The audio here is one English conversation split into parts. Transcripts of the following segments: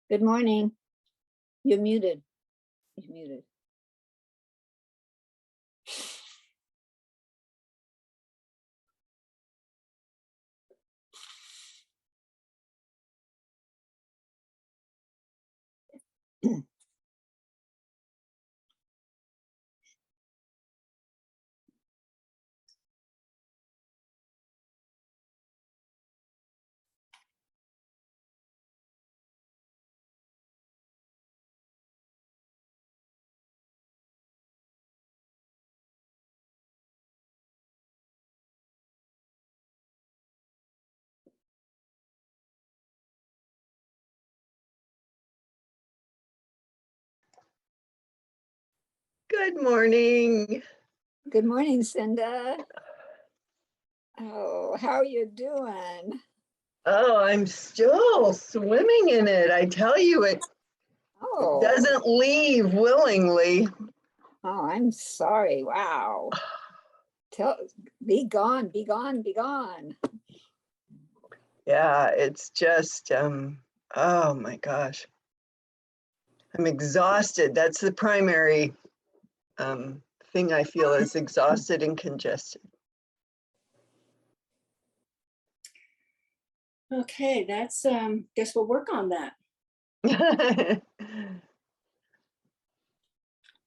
Good morning. You're muted. You're muted. Good morning. Good morning, Cinda. Oh, how are you doing? Oh, I'm still swimming in it. I tell you, it Oh, doesn't leave willingly. I'm sorry. Wow. Be gone, be gone, be gone. Yeah, it's just, oh my gosh. I'm exhausted. That's the primary thing I feel is exhausted and congested. Okay, that's guess we'll work on that.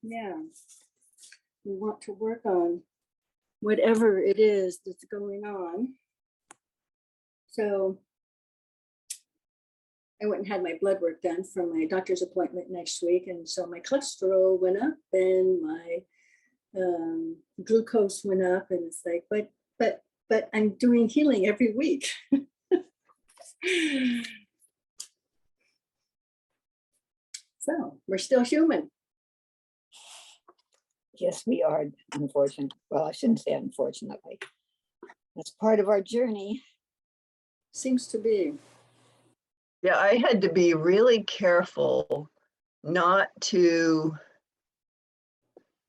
Yeah. We want to work on whatever it is that's going on. So I went and had my blood work done for my doctor's appointment next week. And so my cholesterol went up and my glucose went up. And it's like, but I'm doing healing every week. So we're still human. Yes, we are, unfortunately. Well, I shouldn't say unfortunately. That's part of our journey. Seems to be. Yeah, I had to be really careful not to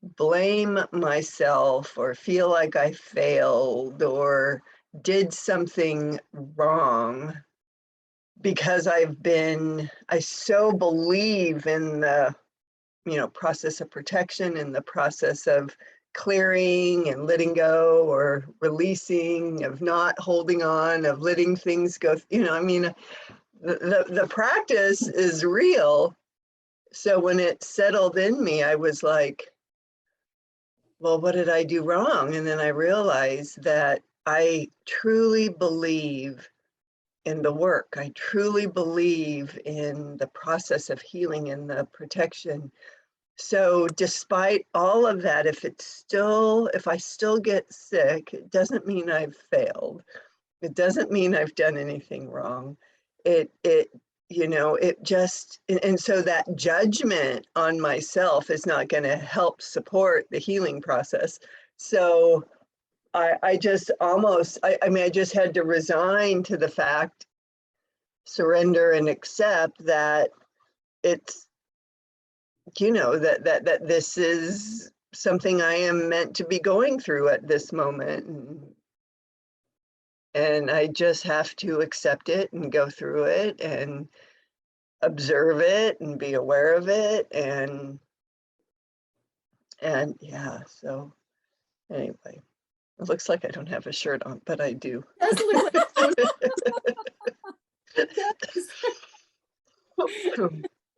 blame myself or feel like I failed or did something wrong, because I so believe in the, process of protection and the process of clearing and letting go or releasing, of not holding on, of letting things go. The practice is real. So when it settled in me, I was like, well, what did I do wrong? And then I realized that I truly believe in the work. I truly believe in the process of healing and the protection. So despite all of that, if I still get sick, it doesn't mean I've failed. It doesn't mean I've done anything wrong. And so that judgment on myself is not going to help support the healing process. So I just I just had to resign to the fact, surrender and accept that it's, that this is something I am meant to be going through at this moment. And I just have to accept it and go through it and observe it and be aware of it. And yeah, so anyway, it looks like I don't have a shirt on, but I do.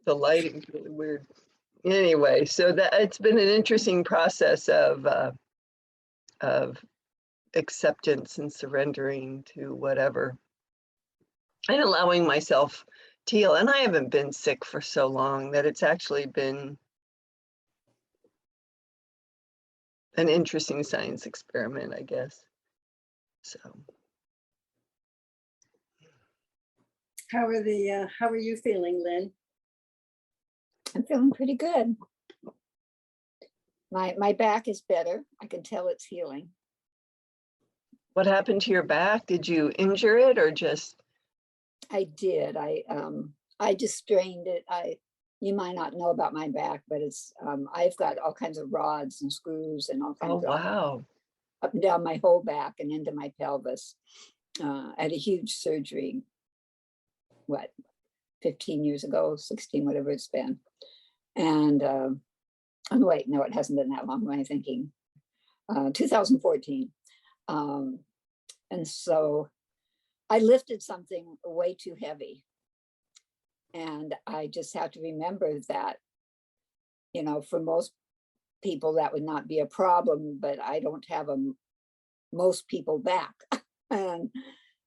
The lighting's really weird. Anyway, so that it's been an interesting process of acceptance and surrendering to whatever, and allowing myself to heal. And I haven't been sick for so long that it's actually been an interesting science experiment, I guess. So. How are you feeling, Lynn? I'm feeling pretty good. My back is better. I can tell it's healing. What happened to your back? Did you injure it or just? I did. I just strained it. You might not know about my back, but it's I've got all kinds of rods and screws and all kinds Oh, wow. Up and down my whole back and into my pelvis. I had a huge surgery, 15 years ago, 16, whatever it's been. And oh, wait, no, it hasn't been that long. What am I thinking? 2014. And so I lifted something way too heavy. And I just have to remember that, you know, for most people, that would not be a problem, but I don't have most people back. And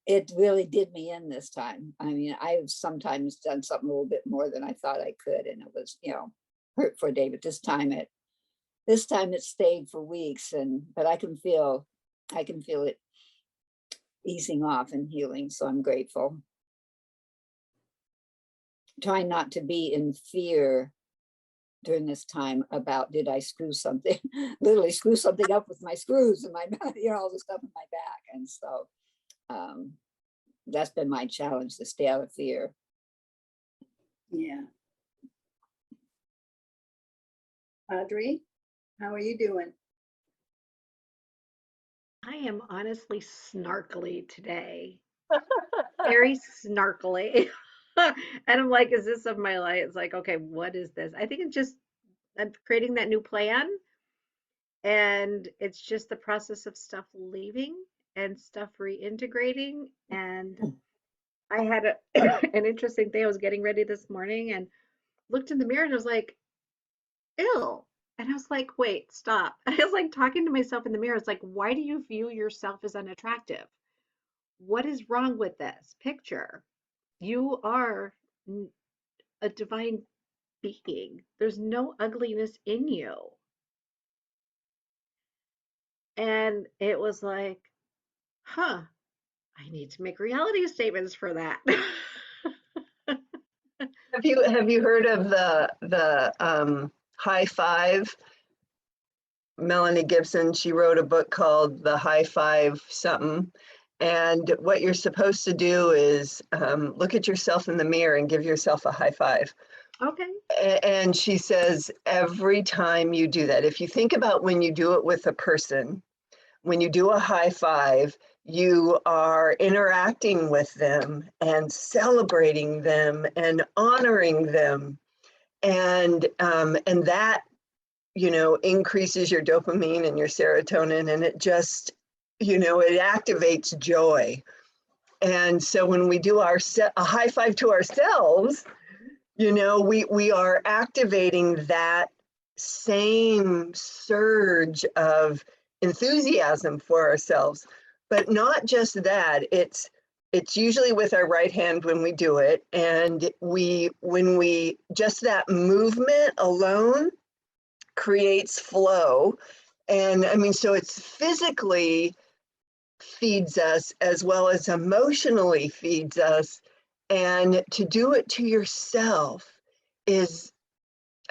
it really did me in this time. I mean, I've sometimes done something a little bit more than I thought I could, and it was, you know, hurt for a day, but this time it stayed for weeks, but I can feel it easing off and healing. So I'm grateful. Trying not to be in fear during this time about, did I screw something, literally screw something up with my screws and my, you know, all the stuff in my back. And so that's been my challenge, to stay out of fear. Yeah. Audrey, how are you doing? I am honestly snarkly today. Very snarkly. And I'm like, is this of my life? It's like, okay, what is this? I think it's just I'm creating that new plan. And it's just the process of stuff leaving and stuff reintegrating. And I had an interesting thing. I was getting ready this morning and looked in the mirror and I was like, ew. And I was like, wait, stop. I was like talking to myself in the mirror. It's like, why do you view yourself as unattractive? What is wrong with this picture? You are a divine being. There's no ugliness in you. And it was like, huh, I need to make reality statements for that. Have you heard of the high five? Melanie Gibson, she wrote a book called The High Five something. And what you're supposed to do is look at yourself in the mirror and give yourself a high five. Okay. And she says, every time you do that, if you think about when you do it with a person, when you do a high five, you are interacting with them and celebrating them and honoring them. And that, you know, increases your dopamine and your serotonin, and it just, you know, it activates joy. And so when we do a high five to ourselves, you know, we are activating that same surge of enthusiasm for ourselves. But not just that, it's usually with our right hand when we do it. And when we just that movement alone creates flow. And I mean, so it's physically feeds us as well as emotionally feeds us. And to do it to yourself is,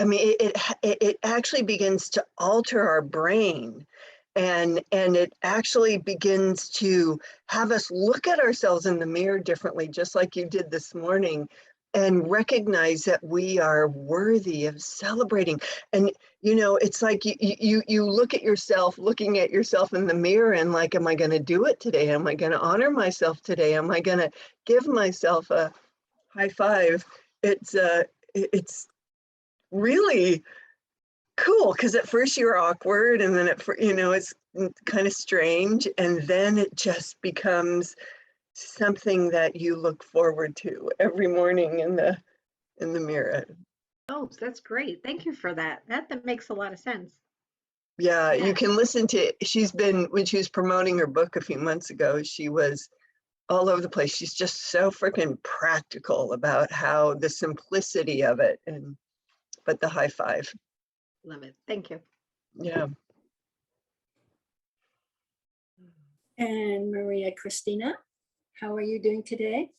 I mean, it actually begins to alter our brain. And it actually begins to have us look at ourselves in the mirror differently, just like you did this morning, and recognize that we are worthy of celebrating. And, you know, it's like you look at yourself, looking at yourself in the mirror and like, am I going to do it today? Am I going to honor myself today? Am I going to give myself a high five? It's really cool, because at first you're awkward, and then you know, it's kind of strange, and then it just becomes something that you look forward to every morning in the mirror. Oh, that's great. Thank you for that. That makes a lot of sense. Yeah, you Yeah. can listen to, when she was promoting her book a few months ago, she was all over the place. She's just so freaking practical about how the simplicity of it, but the high five. Love it. Thank you. Yeah. And Maria Christina, how are you doing today?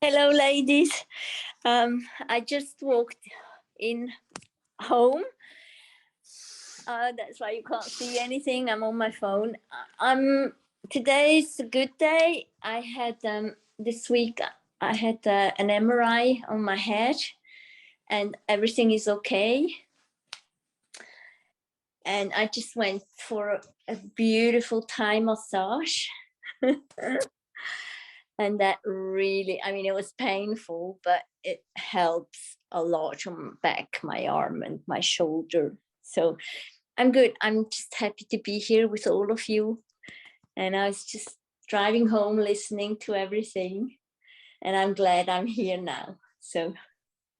Hello, ladies. I just walked in home. That's why you can't see anything. I'm on my phone. Today's a good day. I had this week. I had an MRI on my head, and everything is okay. And I just went for a beautiful Thai massage. And that really, I mean, it was painful, but it helps a lot on back, my arm and my shoulder. So I'm good. I'm just happy to be here with all of you. And I was just driving home, listening to everything. And I'm glad I'm here now. So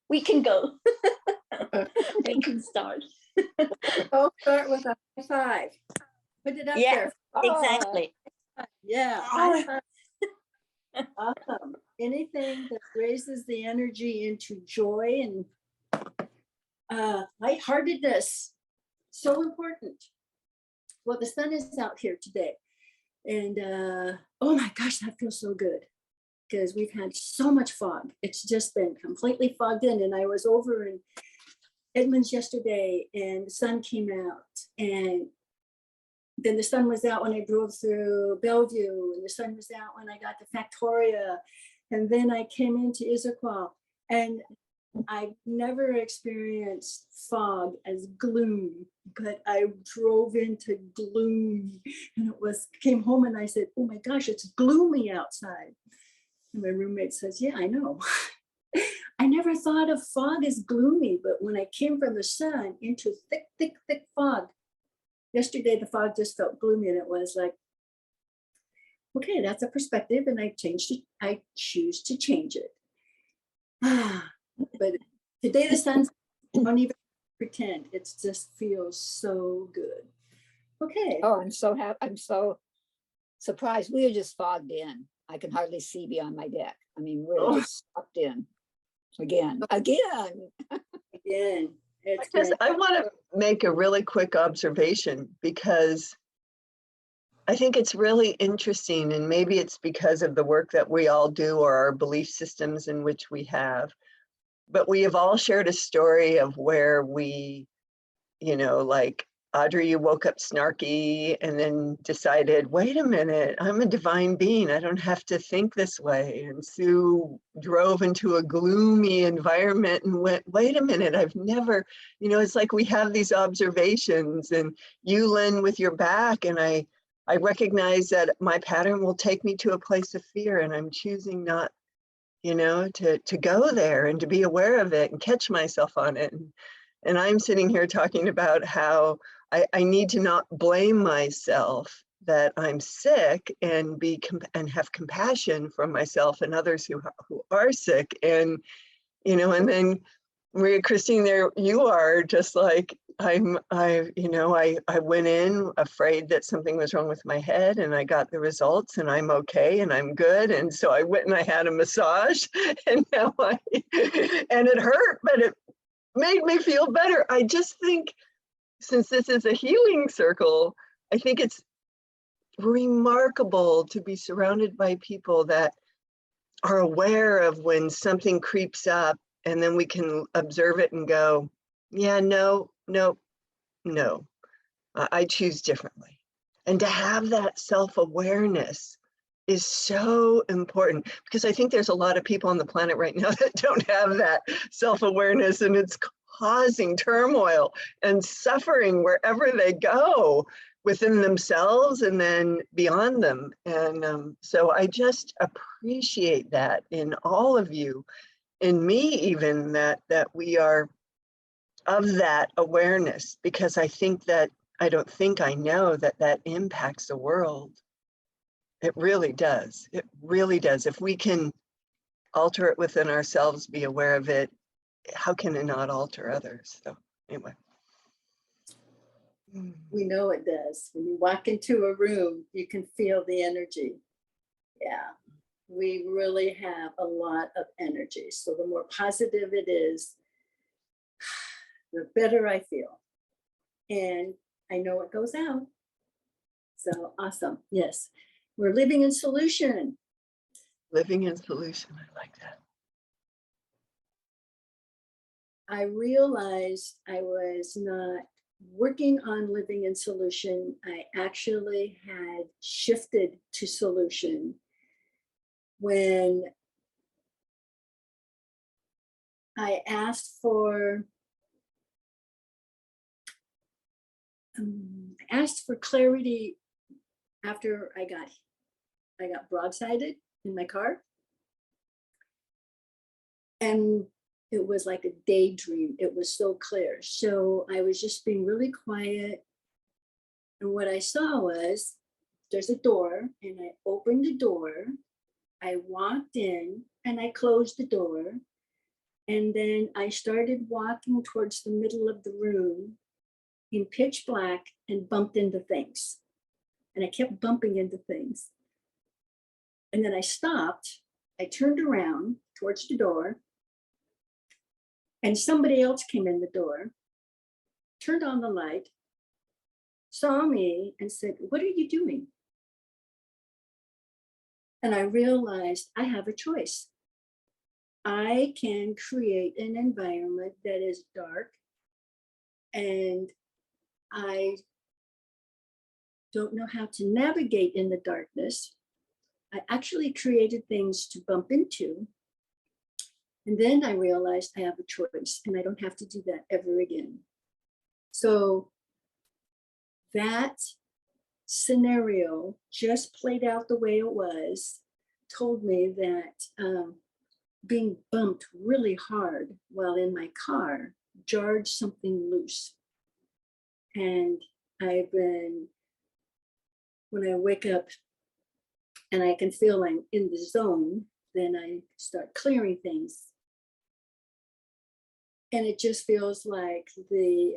we can go. We can start. I'll start with a high five. Put it up Yeah, there. exactly. Yeah, high five. Awesome. Anything that raises the energy into joy and lightheartedness, so important. Well, the sun is out here today, and oh my gosh, that feels so good because we've had so much fog. It's just been completely fogged in, and I was over in Edmonds yesterday, and the sun came out, and then the sun was out when I drove through Bellevue, and the sun was out when I got to Factoria, and then I came into Issaquah, and I've never experienced fog as gloom, but I drove into gloom, and came home and I said, oh my gosh, it's gloomy outside. And my roommate says, yeah, I know. I never thought of fog as gloomy, but when I came from the sun into thick, thick, thick fog, yesterday the fog just felt gloomy, and it was like, okay, that's a perspective, and I changed it. I choose to change it. But today the sun's, don't even pretend, it just feels so good. Okay. Oh, I'm so happy. I'm so surprised. We are just fogged in. I can hardly see beyond my deck. I mean, we're just sucked in again. Again. It's Because been, I want to make a really quick observation, because I think it's really interesting, and maybe it's because of the work that we all do or our belief systems in which we have, but we have all shared a story of where we, like Audrey, you woke up snarky and then decided, wait a minute, I'm a divine being. I don't have to think this way. And Sue drove into a gloomy environment and went, wait a minute, I've never, it's like we have these observations, and you, Lynn, with your back, and I recognize that my pattern will take me to a place of fear, and I'm choosing not, to go there and to be aware of it and catch myself on it. And I'm sitting here talking about how I need to not blame myself that I'm sick, and and have compassion for myself and others who are sick. And, and then Maria Christine, there you are, just like I went in afraid that something was wrong with my head, and I got the results, and I'm okay, and I'm good. And so I went and I had a massage, and now and it hurt, but it made me feel better. I just think, since this is a healing circle, I think it's remarkable to be surrounded by people that are aware of when something creeps up, and then we can observe it and go, yeah, no, I choose differently. And to have that self-awareness is so important, because I think there's a lot of people on the planet right now that don't have that self-awareness, and it's causing turmoil and suffering wherever they go, within themselves and then beyond them. And so I just appreciate that in all of you, in me even, that we are of that awareness, because I know that impacts the world. It really does. It really does. If we can alter it within ourselves, be aware of it, how can it not alter others? So anyway. we know it does. When you walk into a room, you can feel the energy. Yeah, we really have a lot of energy. So the more positive it is, the better I feel. And I know it goes out. So awesome. Yes. We're living in solution. Living in solution. I like that. I realized I was not working on living in solution. I actually had shifted to solution when I asked for clarity after I got broadsided in my car. And it was like a daydream. It was so clear. So I was just being really quiet. And what I saw was there's a door, and I opened the door. I walked in and I closed the door. And then I started walking towards the middle of the room in pitch black and bumped into things. And I kept bumping into things. And then I stopped. I turned around towards the door. And somebody else came in the door, turned on the light, saw me and said, "What are you doing?" And I realized I have a choice. I can create an environment that is dark, and I don't know how to navigate in the darkness. I actually created things to bump into. And then I realized I have a choice, and I don't have to do that ever again. So that scenario just played out the way it was, told me that being bumped really hard while in my car jarred something loose. And I've been, when I wake up and I can feel I'm in the zone, then I start clearing things. And it just feels like the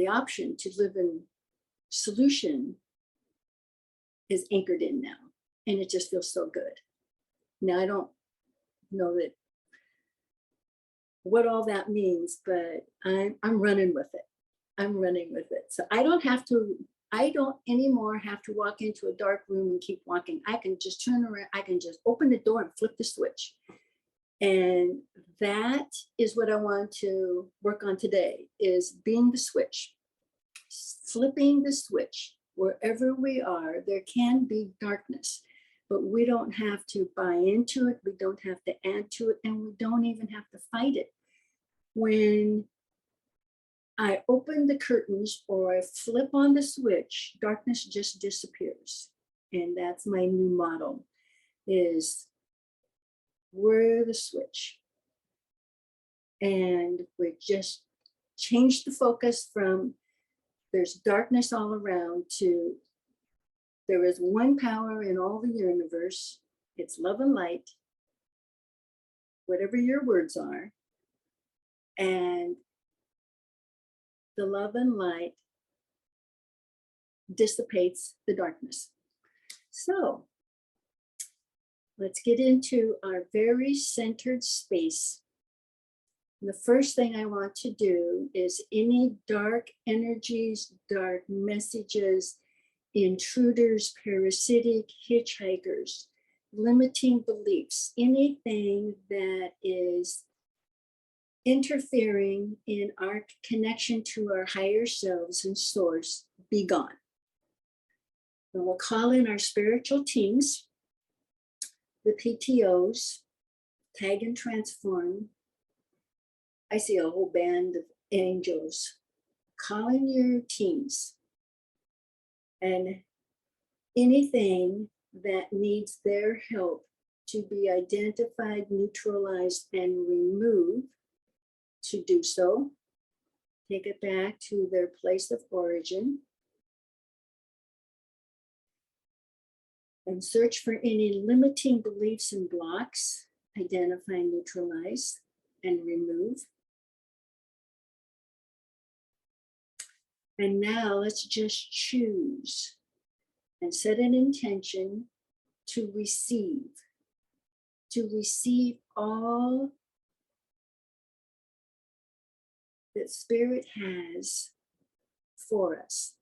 option to live in solution is anchored in now. And it just feels so good. Now, I don't know that what all that means, but I'm running with it. I'm running with it. So I don't anymore have to walk into a dark room and keep walking. I can just turn around. I can just open the door and flip the switch. And that is what I want to work on today, is being the switch, flipping the switch. Wherever we are, there can be darkness, but we don't have to buy into it. We don't have to add to it, and we don't even have to fight it. When I open the curtains or I flip on the switch, darkness just disappears. And that's my new model, is we're the switch. And we just change the focus from there's darkness all around to there is one power in all the universe. It's love and light, whatever your words are. And the love and light dissipates the darkness. So let's get into our very centered space. The first thing I want to do is any dark energies, dark messages, intruders, parasitic hitchhikers, limiting beliefs, anything that is interfering in our connection to our higher selves and source, be gone. And we'll call in our spiritual teams, the PTOs, tag and transform. I see a whole band of angels. Call in your teams and anything that needs their help to be identified, neutralized, and removed, to do so. Take it back to their place of origin. And search for any limiting beliefs and blocks. Identify, neutralize, and remove. And now let's just choose and set an intention to receive all that Spirit has for us.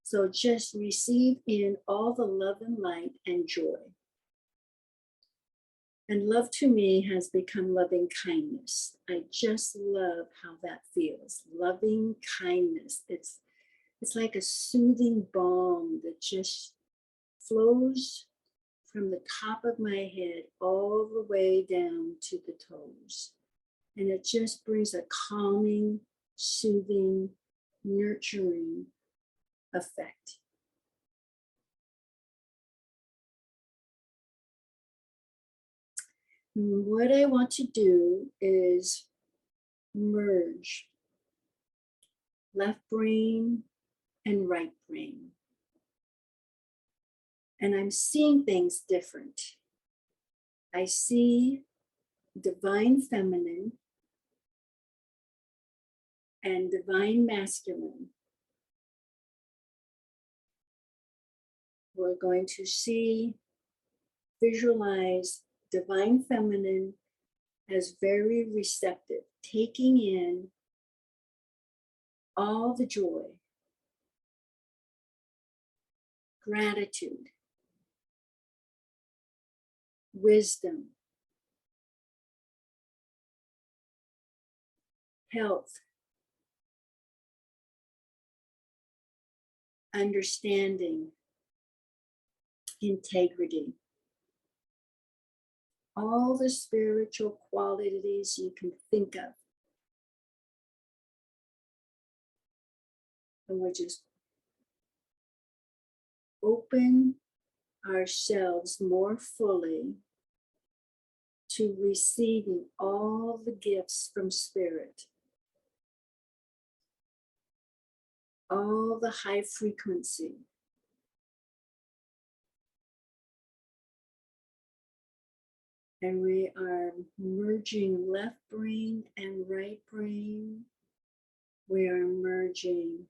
So just receive in all the love and light and joy. And love to me has become loving kindness. I just love how that feels. Loving kindness. It's like a soothing balm that just flows from the top of my head all the way down to the toes. And it just brings a calming, soothing, nurturing effect. And what I want to do is merge left brain and right brain. And I'm seeing things different. I see divine feminine and divine masculine. We're going to visualize divine feminine as very receptive, taking in all the joy, gratitude, wisdom, health, understanding, integrity, all the spiritual qualities you can think of. And we're just open ourselves more fully to receiving all the gifts from spirit, all the high frequency. And we are merging left brain and right brain. We are merging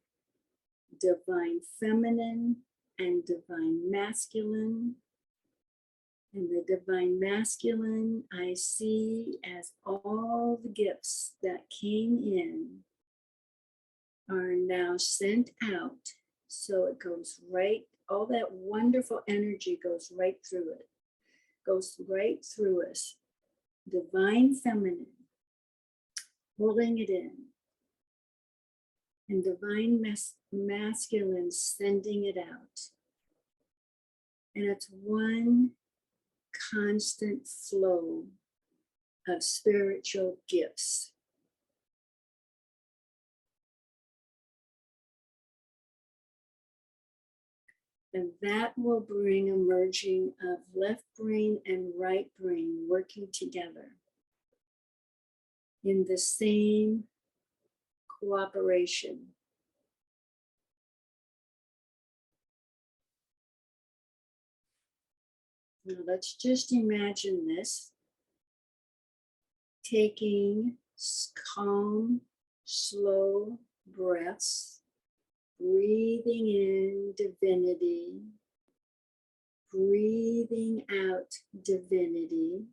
divine feminine and divine masculine. And the divine masculine I see as all the gifts that came in are now sent out. So it goes right, all that wonderful energy goes right through it, goes right through us. Divine feminine, holding it in, and divine masculine sending it out. And it's one constant flow of spiritual gifts. And that will bring a merging of left brain and right brain working together in the same cooperation. Now let's just imagine this, taking calm, slow breaths, breathing in divinity, breathing out divinity.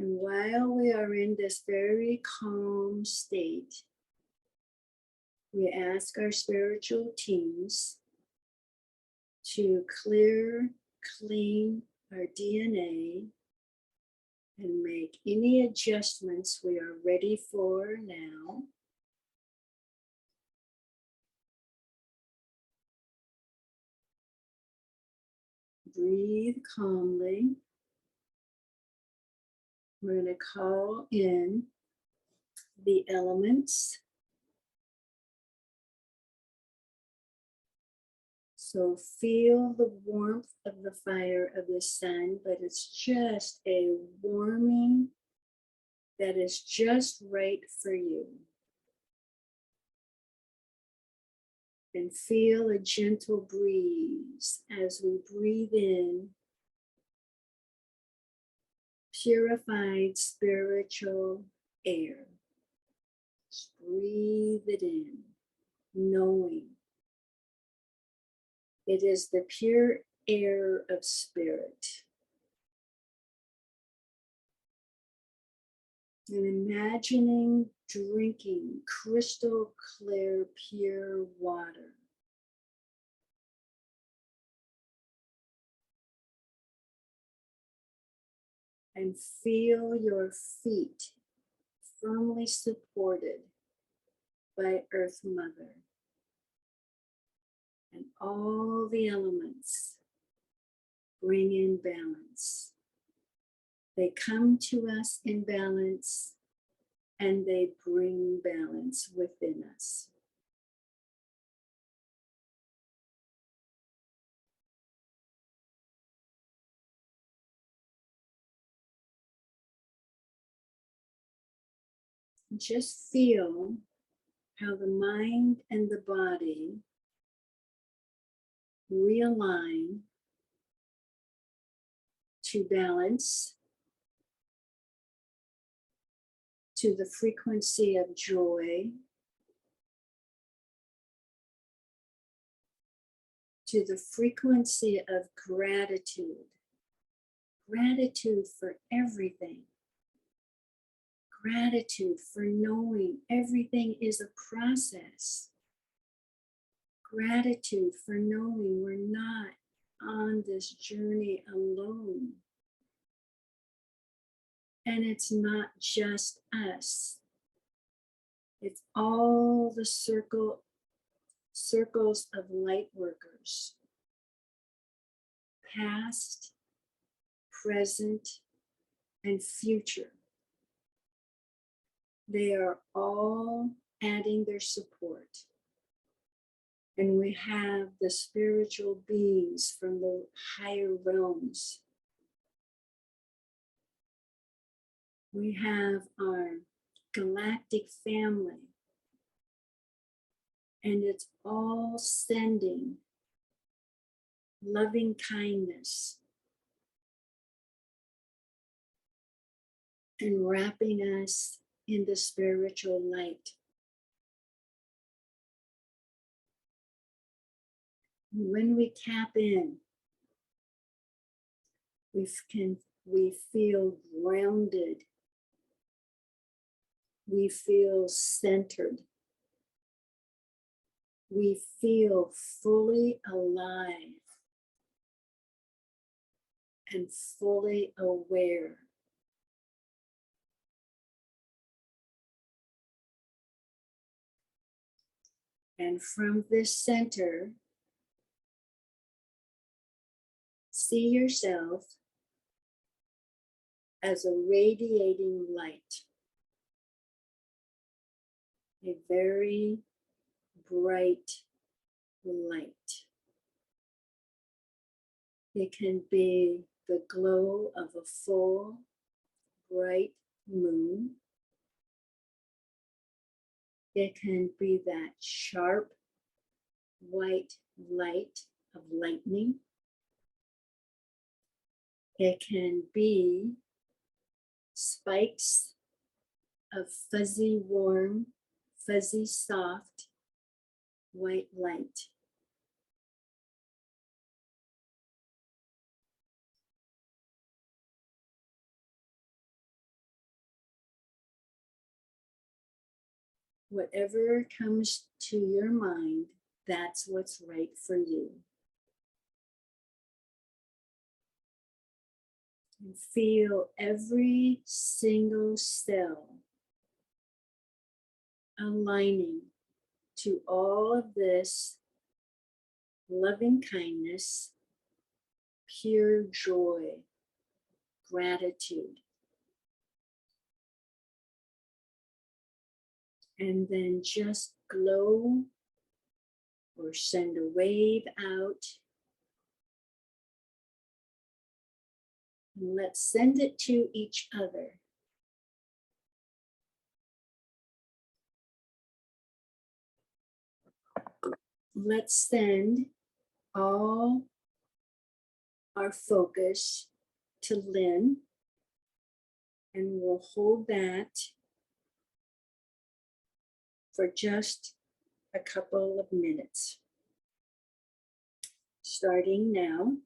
And while we are in this very calm state, we ask our spiritual teams to clear, clean our DNA and make any adjustments we are ready for now. Breathe calmly. We're going to call in the elements. So feel the warmth of the fire of the sun, but it's just a warming that is just right for you. And feel a gentle breeze as we breathe in purified spiritual air. Just breathe it in, knowing it is the pure air of spirit. And imagining drinking crystal clear, pure water. And feel your feet firmly supported by Earth Mother. And all the elements bring in balance. They come to us in balance and they bring balance within us. Just feel how the mind and the body realign to balance, to the frequency of joy, to the frequency of gratitude. Gratitude for everything. Gratitude for knowing everything is a process. Gratitude for knowing we're not on this journey alone. And it's not just us. It's all the circles of light workers, past, present, and future. They are all adding their support. And we have the spiritual beings from the higher realms. We have our galactic family. And it's all sending loving kindness and wrapping us in the spiritual light. When we tap in, we feel grounded. We feel centered. We feel fully alive and fully aware. And from this center, see yourself as a radiating light, a very bright light. It can be the glow of a full, bright moon. It can be that sharp, white light of lightning. It can be spikes of fuzzy, warm, fuzzy, soft, white light. Whatever comes to your mind, that's what's right for you. And feel every single cell aligning to all of this loving kindness, pure joy, gratitude. And then just glow or send a wave out. And let's send it to each other. Let's send all our focus to Lynn, and we'll hold that for just a couple of minutes. Starting now.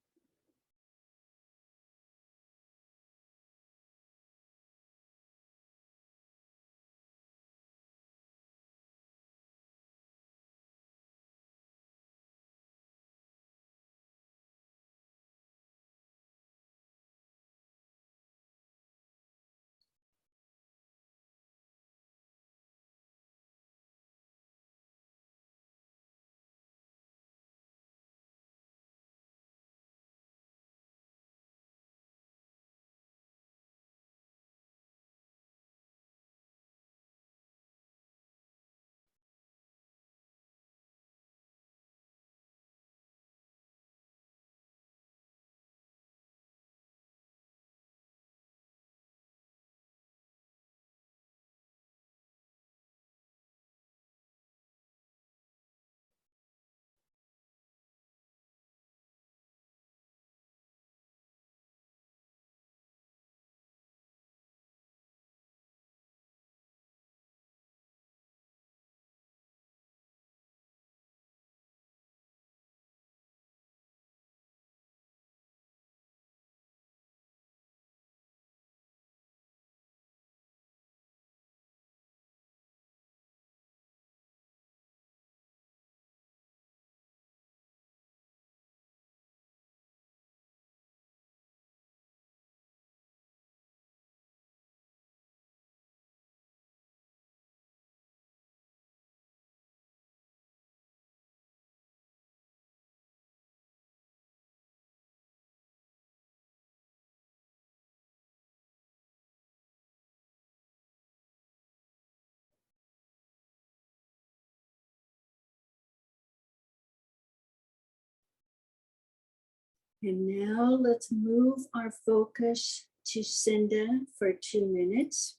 And now let's move our focus to Cinda for 2 minutes.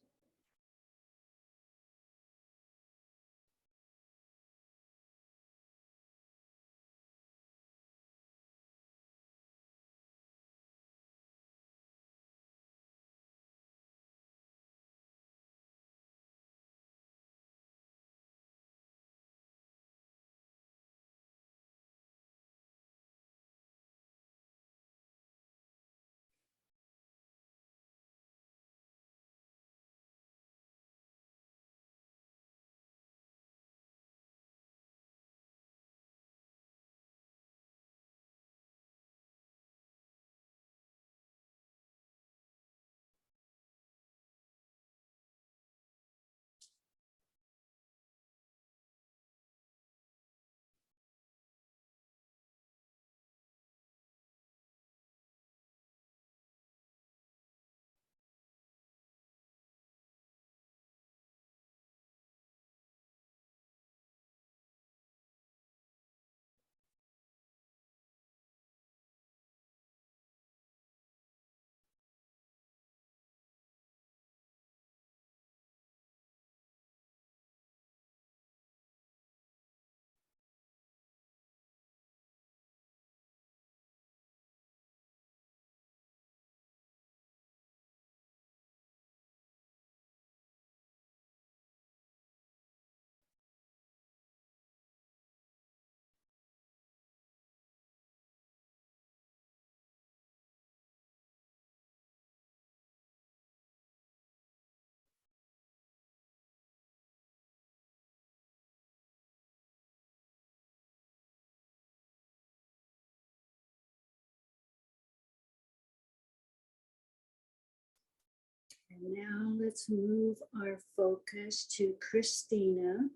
And now let's move our focus to Christina.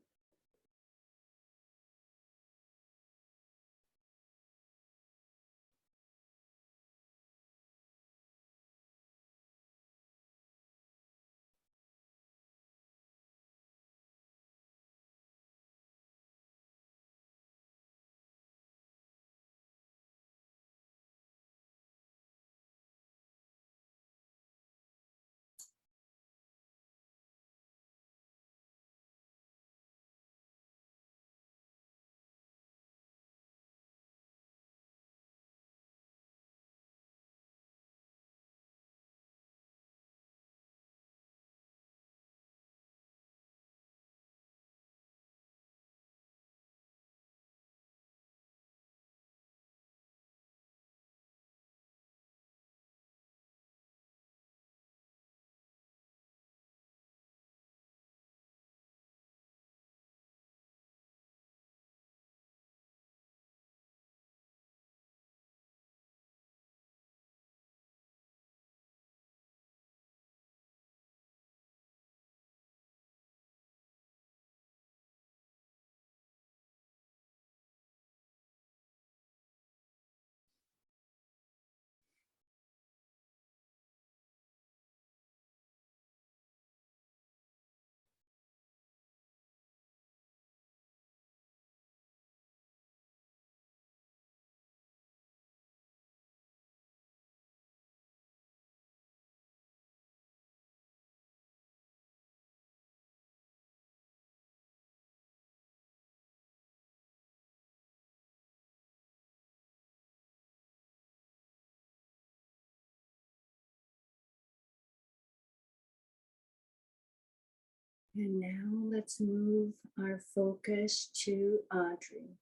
And now let's move our focus to Audrey.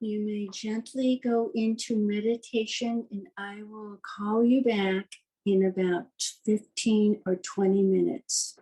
You may gently go into meditation, and I will call you back in about 15 or 20 minutes.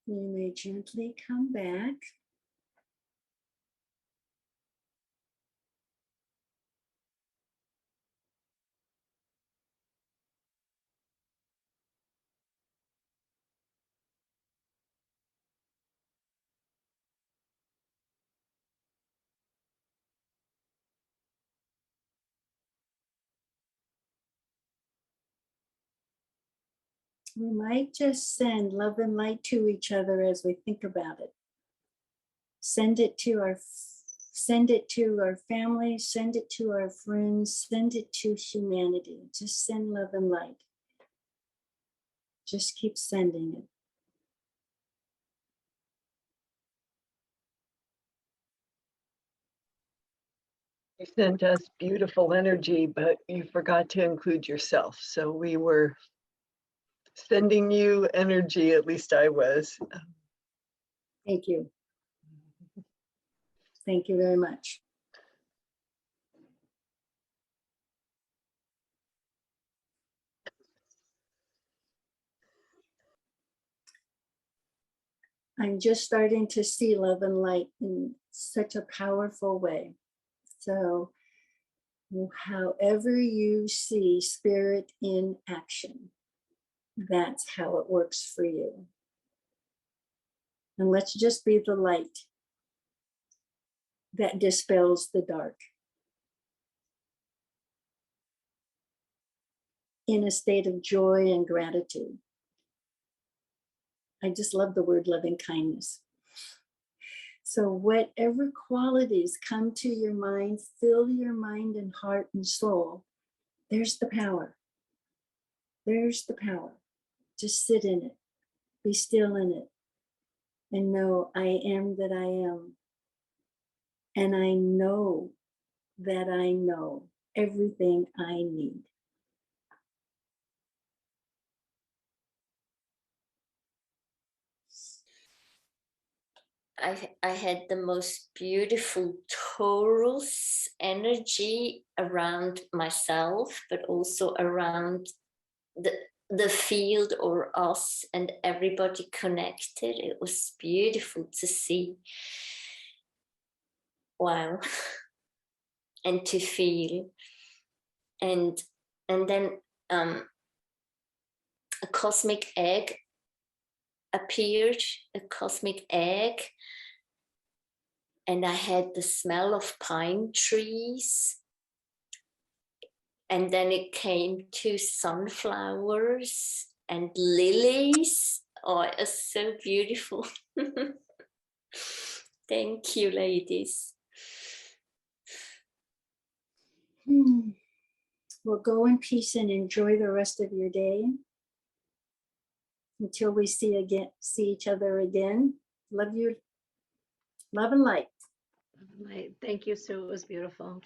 You may gently come back. We might just send love and light to each other as we think about it. Send it to our family, send it to our friends, send it to humanity. Just send love and light. Just keep sending it. You sent us beautiful energy, but you forgot to include yourself. So we were sending you energy, at least I was. Thank you. Thank you very much. I'm just starting to see love and light in such a powerful way. So however you see spirit in action, that's how it works for you. And let's just be the light that dispels the dark in a state of joy and gratitude. I just love the word loving kindness. So whatever qualities come to your mind, fill your mind and heart and soul, there's the power. There's the power. Just sit in it, be still in it, and know I am that I am. And I know that I know everything I need. I had the most beautiful Taurus energy around myself, but also around the field or us and everybody connected. It was beautiful to see. Wow. And to feel. And then a cosmic egg appeared, a cosmic egg. And I had the smell of pine trees. And then it came to sunflowers and lilies. Oh, it was so beautiful. Thank you, ladies. Well, go in peace and enjoy the rest of your day. Until we see each other again. Love you. Love and light. Thank you, Sue. It was beautiful.